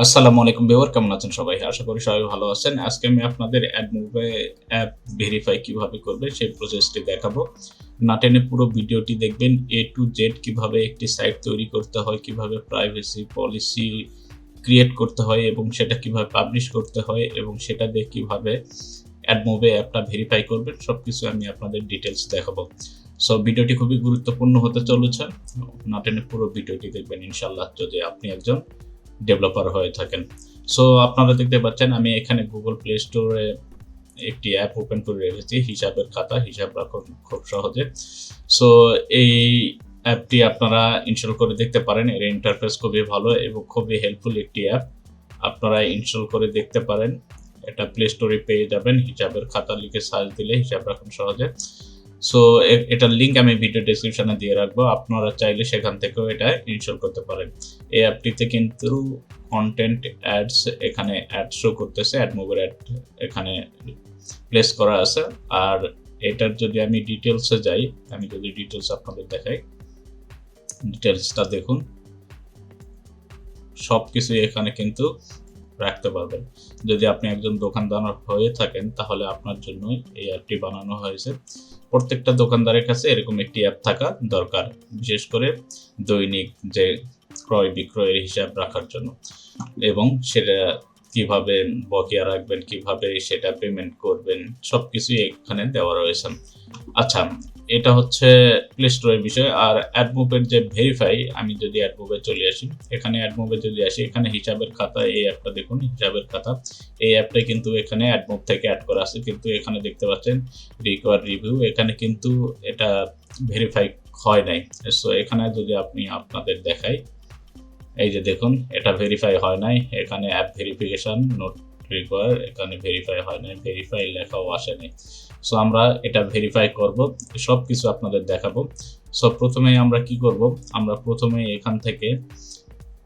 আসসালামু আলাইকুম ভিউয়ার, কেমন আছেন সবাই? আশা করি সবাই ভালো আছেন। আজকে আমি আপনাদের অ্যাডমোবে অ্যাপ ভেরিফাই কিভাবে করবেন সেই প্রসেসটি দেখাবো। না টেনে পুরো ভিডিওটি দেখবেন। A to Z কিভাবে একটি সাইট তৈরি করতে হয়, কিভাবে প্রাইভেসি পলিসি ক্রিয়েট করতে হয় এবং সেটা কিভাবে পাবলিশ করতে হয় এবং সেটা দিয়ে কিভাবে অ্যাডমোবে অ্যাপটা ভেরিফাই করবেন সবকিছু আমি আপনাদের ডিটেইলস দেখাবো। সো ভিডিওটি খুবই গুরুত্বপূর্ণ হতে চলেছে। না টেনে পুরো ভিডিওটি দেখবেন ইনশাআল্লাহ, যদি আপনি একজন ডেভেলপার হয়ে থাকেন। সো আপনারা দেখতে পাচ্ছেন আমি এখানে Google Play Store এ একটি অ্যাপ ওপেন করে রেখেছি, হিসাবের খাতা, হিসাব রাখুন খুব সহজে। সো এই অ্যাপটি আপনারা ইনস্টল করে দেখতে পারেন। এর ইন্টারফেস খুবই ভালো এবং খুবই হেল্পফুল একটি অ্যাপ। আপনারা ইনস্টল করে দেখতে পারেন। এটা Play Store এ পেয়ে যাবেন। হিসাবের খাতা লিখে সার্চ দিলে হিসাব রাখুন সহজে। সো এটার লিঙ্ক আমি ভিডিও ডেসক্রিপশনে দিয়ে রাখবো। আপনারা চাইলে সেখান থেকেও এটা ইনস্টল করতে পারেন। এই অ্যাপটিতে কিন্তু কনটেন্ট অ্যাডস, এখানে অ্যাড শো করতেছে, অ্যাডমোবের অ্যাড এখানে প্লেস করা আছে। আর এটার যদি আমি ডিটেইলসে যাই, আমি যদি ডিটেইলস আপনাদের দেখাই, ডিটেইলসটা দেখুন। সবকিছুই এখানে কিন্তু রাখতে পারবেন। যদি আপনি একজন দোকানদার হয়ে থাকেন তাহলে আপনার জন্যই এই অ্যাপটি বানানো হয়েছে। প্রত্যেকটা দোকানদারের কাছে এরকম একটি অ্যাপ থাকা দরকার। বিশেষ করে দৈনিক যে ক্রয় বিক্রয়ের হিসাব রাখার জন্য এবং সেটা কিভাবে বকেয়া রাখবেন, কিভাবে সেটা পেমেন্ট করবেন সবকিছুই এখানে দেওয়া রয়েছে। আচ্ছা, এটা হচ্ছে প্লে স্টোরের বিষয়। আর অ্যাডমোবের যে ভেরিফাই, আমি যদি অ্যাডমোবে চলে আসি, এখানে অ্যাডমোবে যদি আসি, এখানে হিসাবের খাতা, এই অ্যাপটা দেখুন, হিসাবের খাতা। এই অ্যাপটা কিন্তু এখানে অ্যাডমোব থেকে অ্যাড করা আছে, কিন্তু এখানে দেখতে পাচ্ছেন রিকোয়ার রিভিউ, এখানে কিন্তু এটা ভেরিফাই হয় নাই। সো এখানে যদি আপনি আপনাদের দেখাই, এই যে দেখুন, এটা ভেরিফাই হয় নাই। এখানে অ্যাপ ভেরিফিকেশন নট রিকোয়ার, এখানে ভেরিফাই হয় নাই, ভেরিফাই লেখাও আসে নাই। সো আমরা এটা ভেরিফাই করব, সবকিছু আপনাদের দেখাবো। সো প্রথমেই আমরা কি করব, আমরা প্রথমে এখান থেকে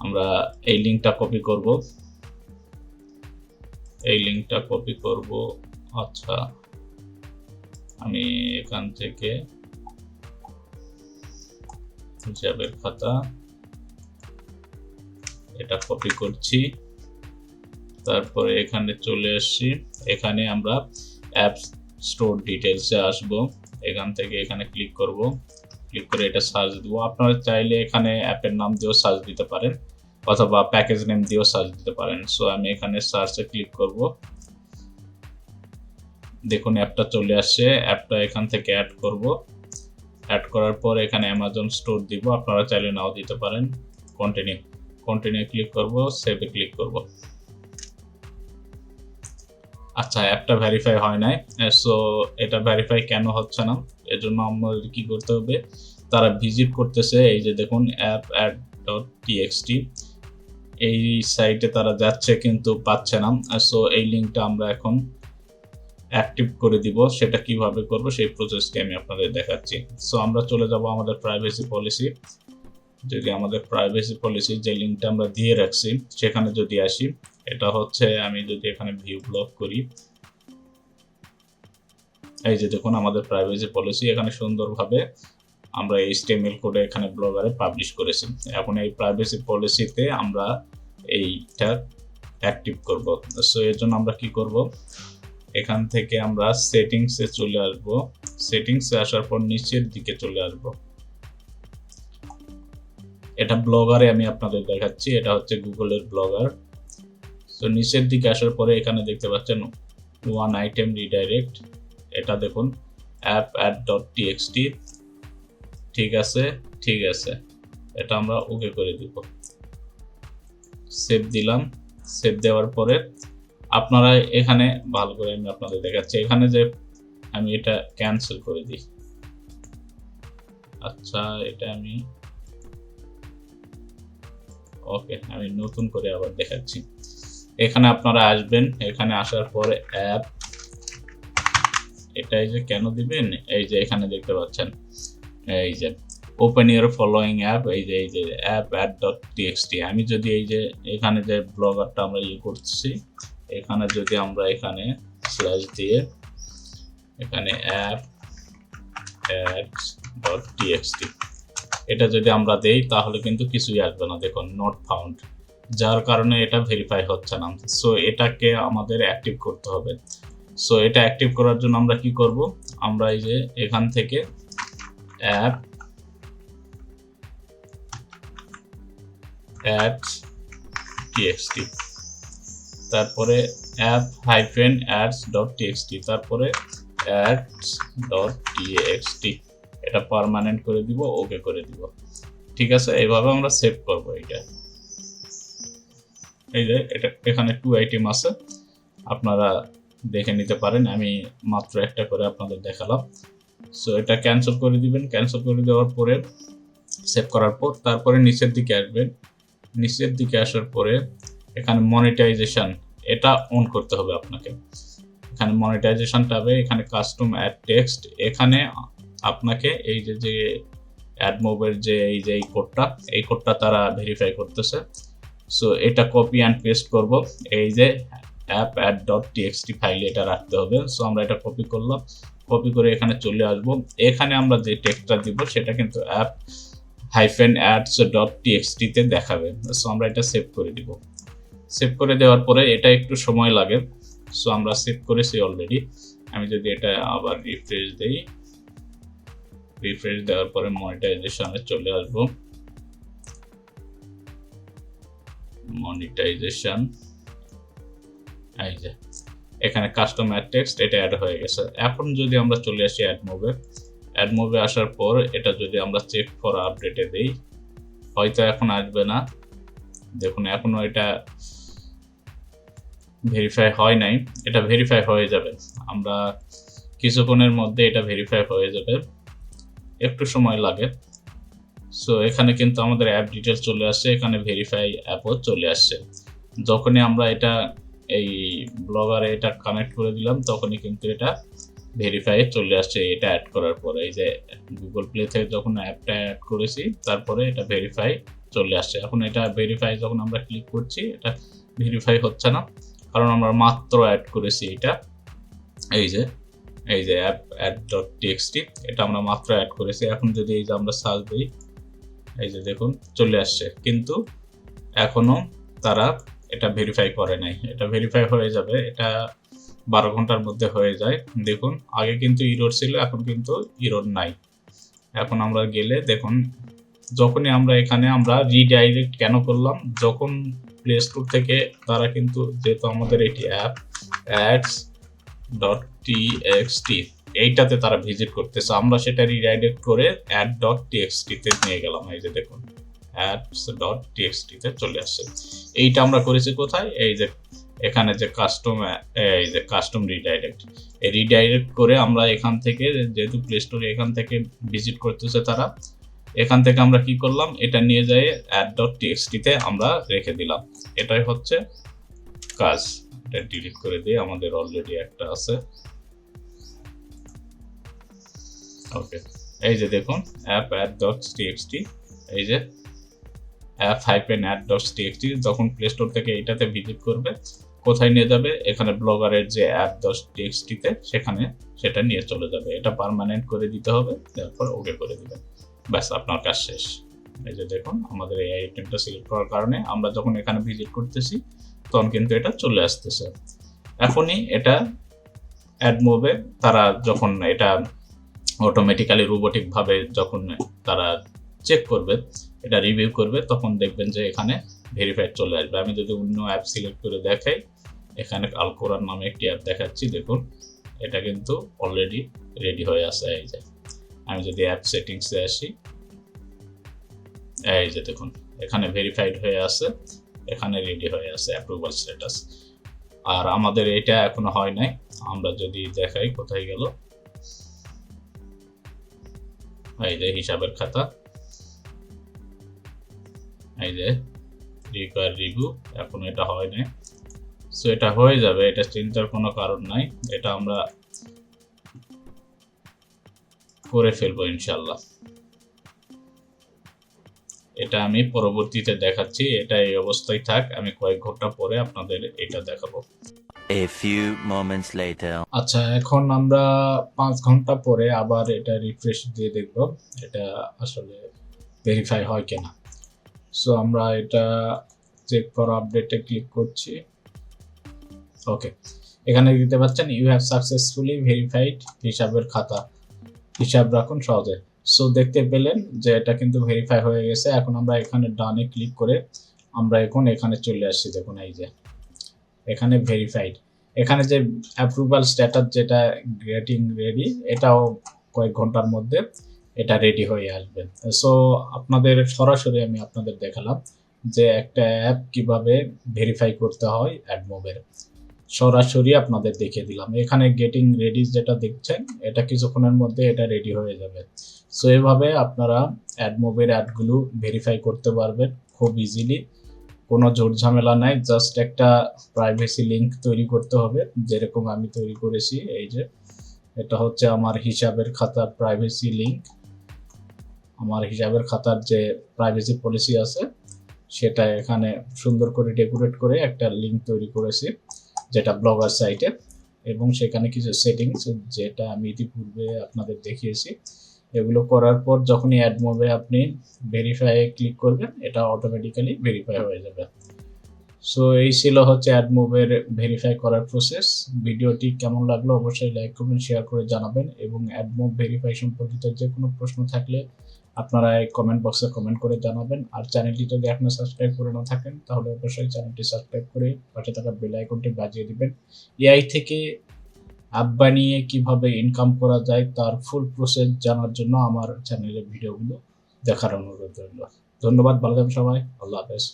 আমরা এই লিঙ্কটা কপি করব, এই লিঙ্কটা কপি করব। আচ্ছা, আমি এখান থেকে হিসাবের খাতা এটা কপি করছি, তারপরে এখানে চলে আসছি। এখানে আমরা অ্যাপ স্টোর ডিটেলসে আসব, এখান থেকে এখানে ক্লিক করব, ক্লিক করে এটা সার্চ দিব। আপনারা চাইলে এখানে অ্যাপের নাম দিয়েও সার্চ দিতে পারেন অথবা প্যাকেজ নেম দিয়েও সার্চ দিতে পারেন। সো আমি এখানে সার্চে ক্লিক করব। দেখুন অ্যাপটা চলে আসছে, অ্যাপটা এখান থেকে অ্যাড করব। অ্যাড করার পর এখানে অ্যামাজন স্টোর দিব, আপনারা চাইলে নাও দিতে পারেন। কন্টিনিউ, কন্টিনিউ ক্লিক করব, সেভে ক্লিক করব। আচ্ছা, অ্যাপটা ভেরিফাই হয় নাই। সো এটা ভেরিফাই কেন হচ্ছে না, এজন্য আমাদের কি করতে হবে, তারা ভিজিট করতেছে, এই যে দেখুন অ্যাপ অ্যাড ডট টিএক্সটি, এই সাইটে তারা যাচ্ছে কিন্তু পাচ্ছে না। সো এই লিঙ্কটা আমরা এখন অ্যাক্টিভ করে দিব। সেটা কিভাবে করব সেই প্রসেসটি আমি আপনাদের দেখাচ্ছি। সো আমরা চলে যাব আমাদের প্রাইভেসি পলিসি। যদি আমাদের প্রাইভেসি পলিসি যে লিঙ্কটা আমরা দিয়ে রাখছি সেখানে যদি আসি, এটা হচ্ছে, আমি যদি এখানে ভিউ ব্লক করি, এই যে দেখুন আমাদের প্রাইভেসি পলিসি, এখানে সুন্দরভাবে আমরা HTML কোডে এখানে ব্লগারে পাবলিশ করেছি। এখন এই প্রাইভেসি পলিসিতে আমরা এইটা অ্যাক্টিভ করব। সো এর জন্য আমরা কি করব, এখান থেকে আমরা সেটিংসে চলে আসব। সেটিংসে আসার পর নিচের দিকে চলে আসব। এটা ব্লগারে আমি আপনাদের দেখাচ্ছি, এটা হচ্ছে গুগলের ব্লগার। সো নিচের দিকে আসার পরে এখানে দেখতে পাচ্ছেন ওয়ান আইটেম রিডাইরেক্ট, এটা দেখুন অ্যাপ অ্যাড ডট টিএক্সটি। ঠিক আছে, ঠিক আছে, এটা আমরা ওকে করে দিব। সেভ দিলাম। সেভ দেওয়ার পরে আপনারা এখানে ভালো করে আমি আপনাদের দেখাচ্ছি, এখানে যে আমি এটা ক্যান্সেল করে দিই। আচ্ছা, এটা আমি ওকে, আমি নতুন করে আবার দেখাচ্ছি। এখানে আপনারা আসবেন, এখানে আসার পরে অ্যাপ, এটা এই যে কেন দিবেন, এই যে এখানে দেখতে পাচ্ছেন, এই যে ওপেন ইউর ফলোয়িং অ্যাপ, এই যে অ্যাপ অ্যাড ডট টিএক্সটি। আমি যদি এই যে এখানে যে ব্লগারটা আমরা করছি, এখানে যদি আমরা এখানে স্ল্যাশ দিয়ে এখানে অ্যাপ অ্যাড ডট টিএক্সটি এটা যদি আমরা দেই তাহলে কিন্তু কিছুই আসবে না। দেখুন নট ফাউন্ড, যার কারণে এটা ভেরিফাই হচ্ছে না। সো এটাকে আমাদের অ্যাক্টিভ করতে হবে। সো এটা অ্যাক্টিভ করার জন্য আমরা কি করব, আমরা এই যে এখান থেকে অ্যাপ txt, তারপরে app-ads.txt, তারপরে ads.txt, এটা পার্মানেন্ট করে দিব, ওকে করে দিব। ঠিক আছে, এইভাবে আমরা সেভ করব। এটা এই যে এটা এখানে 2 আইটেম আছে, আপনারা দেখে নিতে পারেন, আমি মাত্র একটা করে আপনাদের দেখালাম। সো এটা ক্যান্সেল করে দিবেন। ক্যান্সেল করে দেওয়ার পরে সেভ করার পর তারপরে নিচের দিকে আসবেন। নিচের দিকে আসার পরে এখানে মনিটাইজেশন, এটা অন করতে হবে আপনাকে। এখানে মনিটাইজেশন ট্যাবে এখানে কাস্টম অ্যাড টেক্সট, এখানে আপনাকে এই যে অ্যাডমোবের যে এই কোডটা তারা ভেরিফাই করতেছে। সো এটা কপি অ্যান্ড পেস্ট করব, এই যে app-add.txt ফাইলে এটা রাখতে হবে। সো আমরা এটা কপি করলাম, কপি করে এখানে চলে আসব। এখানে আমরা যে টেক্সটটা দিব সেটা কিন্তু app-ads.txt তে দেখাবে। সো আমরা এটা সেভ করে দিব। সেভ করে দেওয়ার পরে এটা একটু সময় লাগে। সো আমরা সেভ করেছি অলরেডি। আমি যদি এটা আবার রিফ্রেশ দেই, রিফ্রেশ দেওয়ার পরে মনিটাইজেশনে চলে আসব। মনিটাইজেশন, এই যে এখানে কাস্টম অ্যাড টেক্সট, এটা অ্যাড হয়ে গেছে। এখন যদি আমরা চলে আসি অ্যাডমোবে আসার পর এটা যদি আমরা চেক ফর আপডেটে দেই, হয়তো এখন আসবে না। দেখুন এখনো এটা ভেরিফাই হয় নাই, এটা ভেরিফাই হয়ে যাবে। আমরা কিছুক্ষণের মধ্যে এটা ভেরিফাই হয়ে যাবে, একটু সময় লাগে। সো এখানে কিন্তু আমাদের অ্যাপ ডিটেলস চলে আসছে, এখানে ভেরিফাই অ্যাপও চলে আসছে। যখনই আমরা এটা এই ব্লগারে এটা কানেক্ট করে দিলাম, তখনই কিন্তু এটা ভেরিফাই চলে আসছে। এটা অ্যাড করার পরে এই যে গুগল প্লে থেকে যখন অ্যাপটা অ্যাড করেছি, তারপরে এটা ভেরিফাই চলে আসছে। এখন এটা ভেরিফাই যখন আমরা ক্লিক করছি, এটা ভেরিফাই হচ্ছে না, কারণ আমরা মাত্র অ্যাড করেছি এটা। এই যে app-add.txt, এটা আমরা মাত্র অ্যাড করেছি। এখন যদি এই যে আমরা সার্চ দিই, এই যে দেখুন চলে আসছে, কিন্তু এখনো তারা এটা ভেরিফাই করে নাই। এটা ভেরিফাই হয়ে যাবে, এটা 12 ঘন্টার মধ্যে হয়ে যায়। দেখুন আগে কিন্তু ইরর ছিল, এখন কিন্তু ইরর নাই। এখন আমরা গেলে দেখুন, যখনই আমরা এখানে আমরা রিডাইরেক্ট কেন করলাম, যখন প্লে স্টোর থেকে তারা কিন্তু, যেহেতু আমাদের এটি app-ads.txt, এইটাতে তারা ভিজিট করতেছে, আমরা সেটা রিডাইরেক্ট করে add.txt তে নিয়ে গেলাম। এই যে দেখুন apps.txt তে চলে আসছে। এইটা আমরা করেছি কোথায়, এই যে এখানে যে কাস্টম রিডাইরেক্ট, এই রিডাইরেক্ট করে আমরা এখান থেকে, যেহেতু প্লে স্টোরে এখান থেকে ভিজিট করতেছে তারা, এখান থেকে আমরা কি করলাম, এটা নিয়ে যাই add.txt তে আমরা রেখে দিলাম। এটাই হচ্ছে কাজ। এটা ডিলিট করে দিই, আমাদের অলরেডি একটা আছে। ওকে, এই যে দেখুন app-add.txt, এই যে app-add.txt যখন প্লে স্টোর থেকে এটাতে ভিজিট করবে, কোথায় নিয়ে যাবে, এখানে ব্লগারের যে app.txt তে, সেখানে সেটা নিয়ে চলে যাবে। এটা পার্মানেন্ট করে দিতে হবে, তারপর ওকে করে দিবেন, ব্যাস আপনার কাজ শেষ। এই যে দেখুন আমাদের এই আইটেমটা সিলেক্ট করার কারণে আমরা যখন এখানে ভিজিট করতেছি, তখন কিন্তু এটা চলে আসতেছে। এখনই এটা অ্যাডমোবে তারা যখন এটা অটোমেটিক্যালি রোবোটিক ভাবে যখন তারা চেক করবে, এটা রিভিউ করবে, তখন দেখবেন যে এখানে ভেরিফাইড চলে আসবে। আমি যদি অন্য অ্যাপ সিলেক্ট করে দেখাই, এখানে আল কোরআন নামে একটি অ্যাপ দেখাচ্ছি, দেখুন এটা কিন্তু অলরেডি রেডি হয়ে আছে। এই যে আমি যদি অ্যাপ সেটিংসে আসি, এই যে দেখুন এখানে ভেরিফাইড হয়ে আছে, এখানে রেডি হয়ে আছে অ্যাপ্রুভাল স্ট্যাটাস। আর আমাদের এটা এখনো হয় নাই। আমরা যদি দেখাই কোথায় গেল, এই যে হিসাবের খাতা, এই যে রিকোয়ার রিভিউ, এখন এটা হয় নাই। সো এটা হয়ে যাবে, এটা চিন্তার কোনো কারণ নাই, এটা আমরা করে ফেলবো ইনশাল্লাহ। এটা আমি পরবর্তীতে দেখাচ্ছি, এটা এই অবস্থায় থাক, আমি কয়েক ঘন্টা পরে আপনাদের এটা দেখাবো। A few moments later. আচ্ছা, এখন আমরা 5 ঘন্টা পরে আবার এটা রিফ্রেশ দিয়ে দেখব এটা আসলে ভেরিফাই হয় কিনা। সো আমরা এটা চেক ফর আপডেটে ক্লিক করছি। ওকে, এখানে দিতে পাচ্ছেন ইউ হ্যাভ সাকসেসফুলি ভেরিফাইড হিসাবের খাতা, হিসাব রাখুন সহজে। সো দেখতে পেলেন যে এটা কিন্তু ভেরিফাই হয়ে গেছে। এখন আমরা এখানে ডানে ক্লিক করে আমরা এখন এখানে চলে আসছি। দেখুন এই যে এখানে ভেরিফাইড, এখানে যে অ্যাপ্রুভাল স্ট্যাটাস যেটা গেটিং রেডি, এটাও কয়েক ঘন্টার মধ্যে এটা রেডি হয়ে আসবে। সো আপনাদের সরাসরি আমি আপনাদের দেখালাম যে একটা অ্যাপ কিভাবে ভেরিফাই করতে হয় অ্যাডমোবের, সরাসরি আপনাদের দেখিয়ে দিলাম। এখানে গেটিং রেডি যেটা দেখছেন, এটা কিছুক্ষণের মধ্যে এটা রেডি হয়ে যাবে। সো এভাবে আপনারা অ্যাডমোবের অ্যাডগুলো ভেরিফাই করতে পারবেন খুব ইজিলি, কোনো ঝুট ঝামেলা নাই। জাস্ট একটা প্রাইভেসি লিঙ্ক তৈরি করতে হবে, যেরকম আমি তৈরি করেছি। এই যে এটা হচ্ছে আমার হিসাবের খাতার প্রাইভেসি লিঙ্ক, আমার হিসাবের খাতার যে প্রাইভেসি পলিসি আছে সেটা এখানে সুন্দর করে ডেকোরেট করে একটা লিঙ্ক তৈরি করেছি, যেটা ব্লগার সাইটে, এবং সেখানে কিছু সেটিংস যেটা আমি ইতিপূর্বে আপনাদের দেখিয়েছি। এগুলো করার পর যখনই অ্যাডমোবে আপনি ভেরিফাই ক্লিক করবেন, এটা অটোমেটিক্যালি ভেরিফাই হয়ে যাবে। সো এই ছিল হচ্ছে অ্যাডমোবের ভেরিফাই করার প্রসেস। ভিডিওটি কেমন লাগলো অবশ্যই লাইক কমেন্ট শেয়ার করে জানাবেন, এবং অ্যাডমোব ভেরিফাই সম্পর্কিত যে কোনো প্রশ্ন থাকলে আপনারা এই কমেন্ট বক্সে কমেন্ট করে জানাবেন। আর চ্যানেলটি যদি এখনো সাবস্ক্রাইব করে না থাকেন তাহলে অবশ্যই চ্যানেলটি সাবস্ক্রাইব করে পাশে থাকা বেল আইকনটি বাজিয়ে দিবেন। এআই থেকে অ্যাপ বানিয়ে কিভাবে ইনকাম করা যায় তার ফুল প্রসেস জানার জন্য আমার চ্যানেলের ভিডিওগুলো দেখার অনুরোধ রইল। ধন্যবাদ, ভালো থাকবেন সবাই, আল্লাহ হাফেজ।